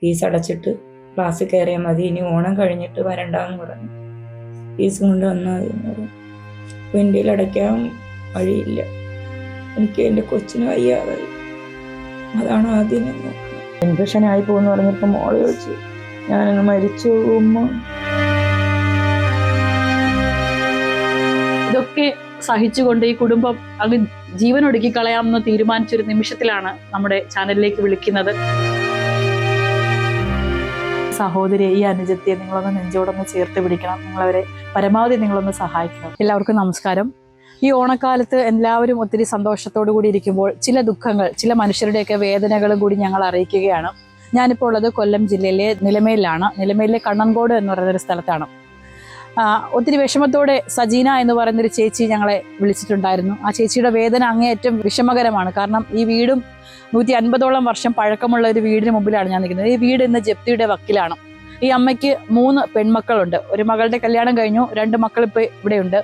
Fees അടച്ചിട്ട് ക്ലാസ്സിൽ കയറിയാൽ മതി, ഇനി ഓണം കഴിഞ്ഞിട്ട് വരണ്ടെന്ന് പറഞ്ഞു. ഫീസ് കൊണ്ട് വന്നാൽ മതി എന്ന് പറഞ്ഞു. അപ്പോൾ ഇന്ത്യയിൽ അടയ്ക്കാൻ വഴിയില്ല. എനിക്ക് എൻ്റെ കൊച്ചിന് വയ്യാതായി. അതാണ് ആദ്യം ഞാൻ നോക്കുന്നത്. ഇൻഫെക്ഷൻ ആയി പോകുമെന്ന് പറഞ്ഞപ്പോൾ മോളെ ചോദിച്ചു, ഞാനങ്ങ് മരിച്ചു പോകുമ്പോൾ. ഇതൊക്കെ സഹിച്ചുകൊണ്ട് ഈ കുടുംബം അങ്ങ് ജീവനൊടുക്കി കളയാമെന്ന് തീരുമാനിച്ചൊരു നിമിഷത്തിലാണ് നമ്മുടെ ചാനലിലേക്ക് വിളിക്കുന്നത്. സഹോദരി, ഈ അനുജത്തിയെ നിങ്ങളൊന്ന് നെഞ്ചോടൊന്ന് ചേർത്ത് പിടിക്കണം, നിങ്ങളവരെ പരമാവധി നിങ്ങളൊന്ന് സഹായിക്കണം. എല്ലാവർക്കും നമസ്കാരം. ഈ ഓണക്കാലത്ത് എല്ലാവരും ഒത്തിരി സന്തോഷത്തോടു കൂടി ഇരിക്കുമ്പോൾ ചില ദുഃഖങ്ങൾ, ചില മനുഷ്യരുടെയൊക്കെ വേദനകളും കൂടി ഞങ്ങൾ അറിയിക്കുകയാണ്. ഞാനിപ്പോൾ ഉള്ളത് കൊല്ലം ജില്ലയിലെ നിലമേലിലാണ്. നിലമേലിലെ കണ്ണൻകോട് എന്ന് പറയുന്നൊരു സ്ഥലത്താണ്. ഒത്തിരി വിഷമത്തോടെ സജീന എന്ന് പറയുന്നൊരു ചേച്ചി ഞങ്ങളെ വിളിച്ചിട്ടുണ്ടായിരുന്നു. ആ ചേച്ചിയുടെ വേദന അങ്ങേയറ്റം വിഷമകരമാണ്. കാരണം ഈ വീടും 150ഓളം വർഷം പഴക്കമുള്ള ഒരു വീടിന് മുമ്പിലാണ് ഞാൻ നിൽക്കുന്നത്. ഈ വീട് ഇന്ന് ജപ്തിയുടെ വക്കിലാണ്. ഈ അമ്മയ്ക്ക് 3 പെൺമക്കളുണ്ട്. ഒരു മകളുടെ കല്യാണം കഴിഞ്ഞു, 2 മക്കൾ ഇപ്പോൾ ഇവിടെയുണ്ട്.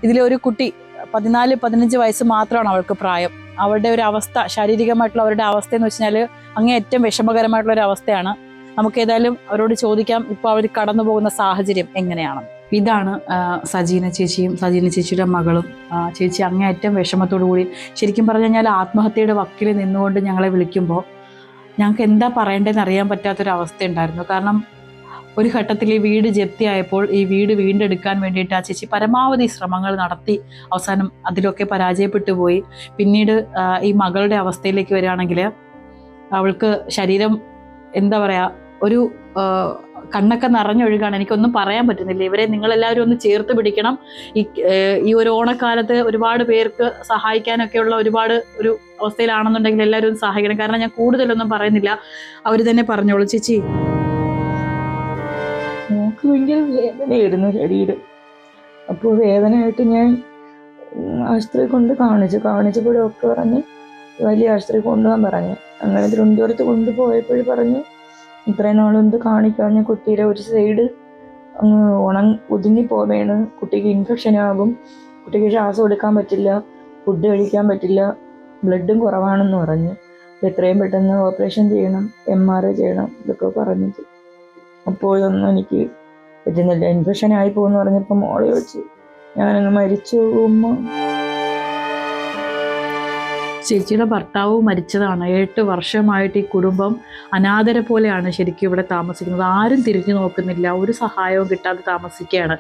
ഇതിലെ ഒരു കുട്ടി 14-15 വയസ്സ് മാത്രമാണ് അവൾക്ക് പ്രായം. അവരുടെ ഒരു അവസ്ഥ, ശാരീരികമായിട്ടുള്ള അവരുടെ അവസ്ഥ എന്ന് വെച്ചാൽ അങ്ങേയറ്റം വിഷമകരമായിട്ടുള്ള ഒരു അവസ്ഥയാണ്. നമുക്ക് ഏതായാലും അവരോട് ചോദിക്കാം, ഇപ്പോൾ അവർ കടന്നു പോകുന്ന സാഹചര്യം എങ്ങനെയാണ്. ഇതാണ് സജീന ചേച്ചിയും സജീന ചേച്ചിയുടെ മകളും. ചേച്ചി അങ്ങേയറ്റം വിഷമത്തോടു കൂടി, ശരിക്കും പറഞ്ഞു കഴിഞ്ഞാൽ ആത്മഹത്യയുടെ വക്കിൽ നിന്നുകൊണ്ട് ഞങ്ങളെ വിളിക്കുമ്പോൾ ഞങ്ങൾക്ക് എന്താ പറയേണ്ടതെന്ന് അറിയാൻ പറ്റാത്തൊരവസ്ഥ ഉണ്ടായിരുന്നു. കാരണം ഒരു ഘട്ടത്തിൽ ഈ വീട് ജപ്തിയായപ്പോൾ ഈ വീട് വീണ്ടെടുക്കാൻ വേണ്ടിയിട്ട് ആ ചേച്ചി പരമാവധി ശ്രമങ്ങൾ നടത്തി. അവസാനം അതിലൊക്കെ പരാജയപ്പെട്ടു പോയി. പിന്നീട് ഈ മകളുടെ അവസ്ഥയിലേക്ക് വരികയാണെങ്കിൽ അവൾക്ക് ശരീരം എന്താ പറയുക, ഒരു കണ്ണൊക്കെ നിറഞ്ഞൊഴുകാണ്. എനിക്കൊന്നും പറയാൻ പറ്റുന്നില്ല. ഇവരെ നിങ്ങളെല്ലാവരും ഒന്ന് ചേർത്ത് പിടിക്കണം. ഈ ഒരു ഓണക്കാലത്ത് ഒരുപാട് പേർക്ക് സഹായിക്കാനൊക്കെയുള്ള ഒരുപാട് ഒരു അവസ്ഥയിലാണെന്നുണ്ടെങ്കിൽ എല്ലാവരും സഹായിക്കണം. കാരണം ഞാൻ കൂടുതലൊന്നും പറയുന്നില്ല, അവർ തന്നെ പറഞ്ഞോളൂ. ചേച്ചി, നമുക്ക് ഭയങ്കര വേദനയായിരുന്നു ശരീരം. അപ്പോൾ വേദനയായിട്ട് ഞാൻ ആശുപത്രി കൊണ്ട് കാണിച്ചപ്പോൾ ഡോക്ടർ പറഞ്ഞ് വലിയ ആശുപത്രി കൊണ്ടുപോകാൻ പറഞ്ഞു. അങ്ങനെ തിരുവനന്തപുരത്ത് കൊണ്ടുപോയപ്പോഴും പറഞ്ഞു, ഇത്രയും നാളെന്ത് കാണിക്കാഞ്ഞ കുട്ടിയുടെ ഒരു സൈഡ് അങ്ങ് ഒതുങ്ങിപ്പോവേണ്, കുട്ടിക്ക് ഇൻഫെക്ഷൻ ആകും, കുട്ടിക്ക് ശ്വാസം എടുക്കാൻ പറ്റില്ല, ഫുഡ് കഴിക്കാൻ പറ്റില്ല, ബ്ലഡും കുറവാണെന്ന് പറഞ്ഞു. എത്രയും പെട്ടെന്ന് ഓപ്പറേഷൻ ചെയ്യണം, MRI ചെയ്യണം, ഇതൊക്കെ പറഞ്ഞത്. അപ്പോഴൊന്നും എനിക്ക് പറ്റുന്നില്ല. ഇൻഫെക്ഷൻ ആയി പോകുമെന്ന് പറഞ്ഞപ്പോൾ മോളെ ചോദിച്ചു, ഞാനങ്ങ് മരിച്ചു പോകുമ്പോൾ. ചേച്ചിയുടെ ഭർത്താവ് മരിച്ചതാണ്. 8 വർഷമായിട്ട് ഈ കുടുംബം അനാഥരെ പോലെയാണ് ശരിക്കും ഇവിടെ താമസിക്കുന്നത്. ആരും തിരിഞ്ഞു നോക്കുന്നില്ല, ഒരു സഹായവും കിട്ടാതെ താമസിക്കുകയാണ്.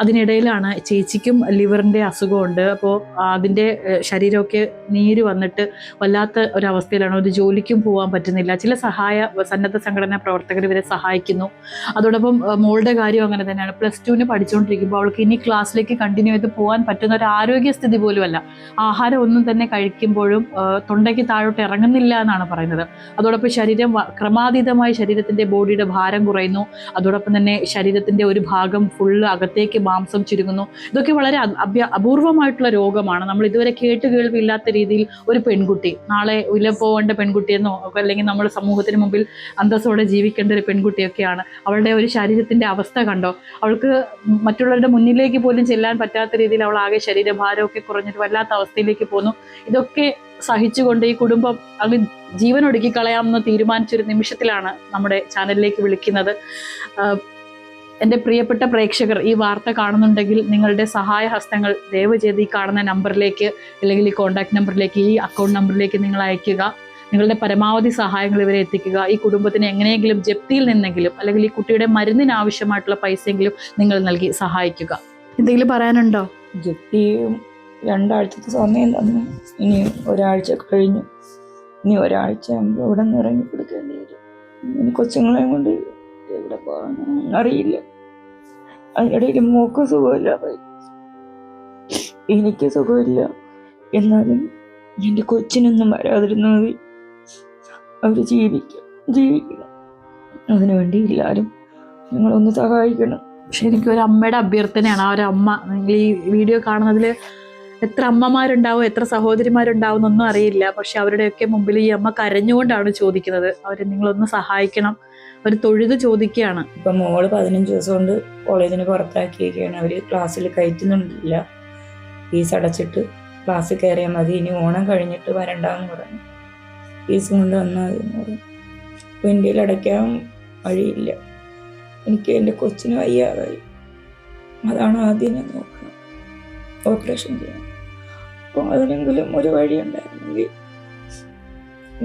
അതിനിടയിലാണ് ചേച്ചിക്കും ലിവറിൻ്റെ അസുഖമുണ്ട്. അപ്പോൾ അതിൻ്റെ ശരീരമൊക്കെ നീര് വന്നിട്ട് വല്ലാത്ത ഒരവസ്ഥയിലാണ്. ഒരു ജോലിക്കും പോകാൻ പറ്റുന്നില്ല. ചില സന്നദ്ധ സംഘടനാ പ്രവർത്തകർ ഇവരെ സഹായിക്കുന്നു. അതോടൊപ്പം മോളുടെ കാര്യം അങ്ങനെ തന്നെയാണ്. +2 പഠിച്ചുകൊണ്ടിരിക്കുമ്പോൾ അവൾക്ക് ഇനി ക്ലാസ്സിലേക്ക് കണ്ടിന്യൂ ചെയ്ത് പോകാൻ പറ്റുന്ന ഒരു ആരോഗ്യസ്ഥിതി പോലുമല്ല. ആഹാരം ഒന്നും തന്നെ കഴിക്കുമ്പോഴും തൊണ്ടയ്ക്ക് താഴോട്ട് ഇറങ്ങുന്നില്ല എന്നാണ് പറയുന്നത്. അതോടൊപ്പം ശരീരം ക്രമാതീതമായി ശരീരത്തിൻ്റെ ബോഡിയുടെ ഭാരം കുറയുന്നു. അതോടൊപ്പം തന്നെ ശരീരത്തിൻ്റെ ഒരു ഭാഗം ഫുള്ള് അകത്തേക്ക് മാംസം ചുരുങ്ങുന്നു. ഇതൊക്കെ വളരെ അപൂർവമായിട്ടുള്ള രോഗമാണ്. നമ്മൾ ഇതുവരെ കേൾവിയില്ലാത്ത രീതിയിൽ ഒരു പെൺകുട്ടി, നാളെ പോകേണ്ട പെൺകുട്ടിയെന്നോ അല്ലെങ്കിൽ നമ്മൾ സമൂഹത്തിന് മുമ്പിൽ അന്തസ്സോടെ ജീവിക്കേണ്ട ഒരു പെൺകുട്ടിയൊക്കെയാണ്. അവളുടെ ഒരു ശരീരത്തിൻ്റെ അവസ്ഥ കണ്ടോ? അവൾക്ക് മറ്റുള്ളവരുടെ മുന്നിലേക്ക് പോലും ചെല്ലാൻ പറ്റാത്ത രീതിയിൽ അവൾ ആകെ ശരീരഭാരമൊക്കെ കുറഞ്ഞിട്ട് വല്ലാത്ത അവസ്ഥയിലേക്ക് പോന്നു. ഇതൊക്കെ സഹിച്ചുകൊണ്ട് ഈ കുടുംബം അങ്ങ് ജീവനൊടുക്കി കളയാമെന്ന് തീരുമാനിച്ചൊരു നിമിഷത്തിലാണ് നമ്മുടെ ചാനലിലേക്ക് വിളിക്കുന്നത്. എൻ്റെ പ്രിയപ്പെട്ട പ്രേക്ഷകർ ഈ വാർത്ത കാണുന്നുണ്ടെങ്കിൽ നിങ്ങളുടെ സഹായ ഹസ്തങ്ങൾ ദയവ് ചെയ്ത് ഈ കാണുന്ന നമ്പറിലേക്ക്, അല്ലെങ്കിൽ ഈ കോൺടാക്ട് നമ്പറിലേക്ക്, ഈ അക്കൗണ്ട് നമ്പറിലേക്ക് നിങ്ങൾ അയയ്ക്കുക. നിങ്ങളുടെ പരമാവധി സഹായങ്ങൾ ഇവരെ എത്തിക്കുക. ഈ കുടുംബത്തിന് എങ്ങനെയെങ്കിലും ജപ്തിയിൽ നിന്നെങ്കിലും അല്ലെങ്കിൽ ഈ കുട്ടിയുടെ മരുന്നിന് ആവശ്യമായിട്ടുള്ള പൈസയെങ്കിലും നിങ്ങൾ നൽകി സഹായിക്കുക. എന്തെങ്കിലും പറയാനുണ്ടോ? ജപ്തി 2 ആഴ്ചത്തെ സമയം തന്നു. ഇനി ഒരാഴ്ച കഴിഞ്ഞു. ഇനി ഒരാഴ്ച ആകുമ്പോൾ ഇവിടെ നിന്ന് ഇറങ്ങി കൊടുക്കേണ്ടി വരും. ഇനി കൊച്ചുങ്ങളെയും കൊണ്ട് എവിടെ പോകാൻ അറിയില്ല. അതിനിടയിൽ മോക്ക് സുഖമില്ല, എനിക്ക് സുഖമില്ല. എന്നാലും എൻ്റെ കൊച്ചിനൊന്നും വരാതിരുന്നാൽ മതി. അവർ ജീവിക്കണം. അതിനുവേണ്ടി എല്ലാവരും നിങ്ങളൊന്ന് സഹായിക്കണം. ശരിക്കും ഒരു അമ്മയുടെ അഭ്യർത്ഥനയാണ്. ആ ഒരു അമ്മ, നിങ്ങൾ ഈ വീഡിയോ കാണുന്നതിൽ എത്ര അമ്മമാരുണ്ടാവും, എത്ര സഹോദരിമാരുണ്ടാവും എന്നൊന്നും അറിയില്ല. പക്ഷെ അവരുടെയൊക്കെ മുമ്പിൽ ഈ അമ്മ കരഞ്ഞുകൊണ്ടാണ് ചോദിക്കുന്നത്. അവരെ നിങ്ങളൊന്ന് സഹായിക്കണം. അവർ തൊഴുത് ചോദിക്കുകയാണ്. ഇപ്പം മോള് 15 ദിവസം കൊണ്ട് കോളേജിന് പുറത്താക്കിയൊക്കെയാണ്. അവർ ക്ലാസ്സിൽ കയറ്റുന്നുണ്ടില്ല. ഫീസ് അടച്ചിട്ട് ക്ലാസ്സിൽ കയറിയാൽ മതി, ഇനി ഓണം കഴിഞ്ഞിട്ട് വരണ്ടെന്ന് പറഞ്ഞു. ഫീസ് കൊണ്ട് വന്നാൽ മതി എന്ന് പറഞ്ഞു. അപ്പോൾ ഇന്ത്യയിൽ അടയ്ക്കാൻ വഴിയില്ല. എനിക്ക് എൻ്റെ കൊച്ചിന് വയ്യാതായി. അതാണ് ആദ്യം ഞാൻ നോക്കണം, ഓപ്പറേഷൻ ചെയ്യണം. അപ്പോൾ അതിനെങ്കിലും ഒരു വഴി ഉണ്ടായിരുന്നെങ്കിൽ.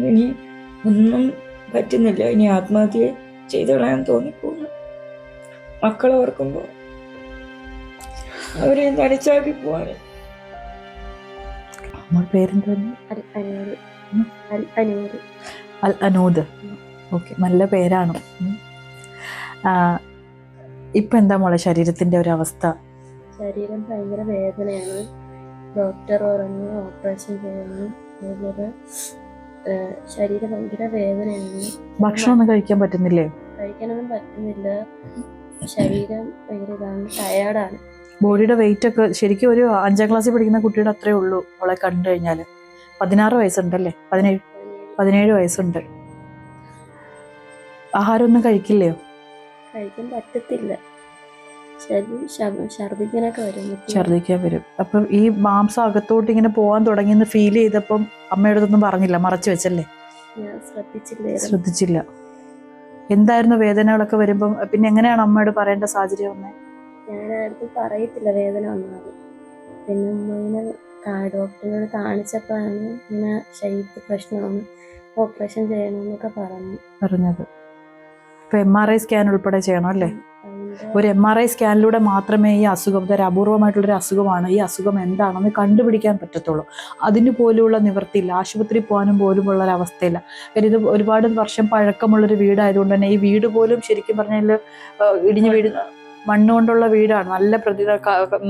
ഇനി ഒന്നും പറ്റുന്നില്ല, ഇനി ആത്മഹത്യ ചെയ്ത് കളയാൻ തോന്നിപ്പോകുന്നു. മക്കളെ ഓർക്കുമ്പോൾ അവരെ തനിച്ചാക്കി പോവാണ്. പേരെന്താ? അൽ അനൂദ്. ഓക്കെ, നല്ല പേരാണ്. ഇപ്പൊ എന്താ മോളെ ശരീരത്തിന്റെ ഒരു അവസ്ഥ? ശരീരം ഭയങ്കര വേദനയാണ്. ഡോക്ടർ പറഞ്ഞു ഓപ്പറേഷൻ ചെയ്യണം. അതുപോലെ ശരീരം ഭയങ്കര വേദനയാണ്. ഭക്ഷണം ഒന്നും കഴിക്കാൻ പറ്റുന്നില്ലേ? കഴിക്കാനൊന്നും പറ്റുന്നില്ല. ശരീരം ഭയങ്കര ഇതാണ്, ടയേർഡാണ്. ബോഡിയുടെ വെയിറ്റ് ഒക്കെ ശരിക്കും ഒരു 5ാം ക്ലാസ്സിൽ പഠിക്കുന്ന കുട്ടിയുടെ അത്രേ ഉള്ളൂ അവളെ കണ്ടു കഴിഞ്ഞാൽ. 16 വയസ്സുണ്ടല്ലേ? 17 വയസ്സുണ്ട്. ആഹാരം ഒന്നും കഴിക്കില്ലയോ? കഴിക്കാൻ പറ്റത്തില്ല. ഛർദിക്കാനൊക്കെ വരും. ഛർദിക്കാൻ വരും. അപ്പം ഈ മാംസം അകത്തോട്ട് ഇങ്ങനെ പോകാൻ തുടങ്ങിയെന്ന് ഫീൽ ചെയ്തപ്പം അമ്മയുടെ അടുത്തൊന്നും പറഞ്ഞില്ല, മറച്ചു വെച്ചല്ലേ? ഞാൻ ശ്രദ്ധിച്ചില്ല. എന്തായിരുന്നു വേദനകളൊക്കെ വരുമ്പം? പിന്നെ എങ്ങനെയാണ് അമ്മയോട് പറയേണ്ട സാഹചര്യം വന്നേ? ഞാനാർക്കും പറയത്തില്ല വേദന വന്നത്. പിന്നെ അമ്മനെ ഡോക്ടറിനോട് കാണിച്ചപ്പോഴാണ് ഇങ്ങനെ ശരീരത്തിൽ പ്രശ്നമാണ്, ഓപ്പറേഷൻ ചെയ്യണമെന്നൊക്കെ പറഞ്ഞത്. ഇപ്പൊ MRI സ്കാൻ ഉൾപ്പെടെ ചെയ്യണം അല്ലേ? ഒരു MRI സ്കാനിലൂടെ മാത്രമേ ഈ അസുഖം, ഇതൊരു അപൂർവമായിട്ടുള്ളൊരു അസുഖമാണ്, ഈ അസുഖം എന്താണെന്ന് കണ്ടുപിടിക്കാൻ പറ്റത്തുള്ളൂ. അതിന് പോലുള്ള നിവൃത്തിയില്ല, ആശുപത്രി പോകാനും പോലുമുള്ള ഒരു അവസ്ഥയില്ല. കാര്യം ഇത് ഒരുപാട് വർഷം പഴക്കമുള്ളൊരു വീടായതുകൊണ്ട് തന്നെ ഈ വീട് പോലും ശരിക്കും പറഞ്ഞാൽ ഇടിഞ്ഞു വീഴുന്ന മണ്ണുകൊണ്ടുള്ള വീടാണ്.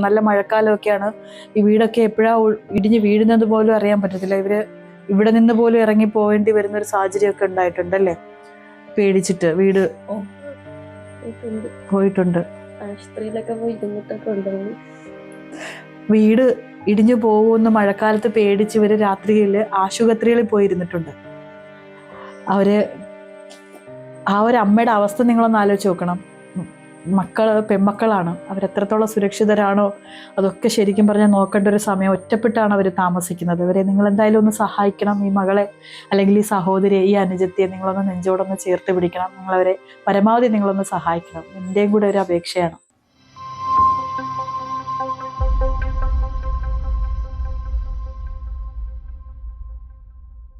നല്ല മഴക്കാലമൊക്കെയാണ്. ഈ വീടൊക്കെ എപ്പോഴാ ഇടിഞ്ഞു വീഴുന്നത് പോലും അറിയാൻ പറ്റത്തില്ല. ഇവിടെ നിന്ന് പോലും ഇറങ്ങി പോവേണ്ടി വരുന്ന ഒരു സാഹചര്യമൊക്കെ ഉണ്ടായിട്ടുണ്ടല്ലേ? പേടിച്ചിട്ട് വീട് പോയിട്ടുണ്ട്. ആശുപത്രിയിലൊക്കെ പോയി ഇരുന്നിട്ടൊക്കെ ഉണ്ടാവും. വീട് ഇടിഞ്ഞു പോകുമെന്ന് മഴക്കാലത്ത് പേടിച്ച് ഇവര് രാത്രിയിൽ ആശുപത്രികളിൽ പോയിരുന്നിട്ടുണ്ട്. ആ ഒരു അമ്മയുടെ അവസ്ഥ നിങ്ങളൊന്ന് ആലോചിച്ച് നോക്കണം. പെൺമക്കളാണ്, അവരെത്രത്തോളം സുരക്ഷിതരാണോ അതൊക്കെ ശരിക്കും പറഞ്ഞാൽ നോക്കേണ്ട ഒരു സമയം. ഒറ്റപ്പെട്ടാണ് അവർ താമസിക്കുന്നത്. ഇവരെ നിങ്ങൾ എന്തായാലും ഒന്ന് സഹായിക്കണം. ഈ മകളെ അല്ലെങ്കിൽ ഈ സഹോദരിയെ, ഈ അനുജത്തിയെ നിങ്ങളൊന്ന് നെഞ്ചോടൊന്ന് ചേർത്ത് പിടിക്കണം. നിങ്ങളവരെ പരമാവധി നിങ്ങളൊന്ന് സഹായിക്കണം. എൻ്റെയും കൂടെ ഒരു അപേക്ഷയാണ്.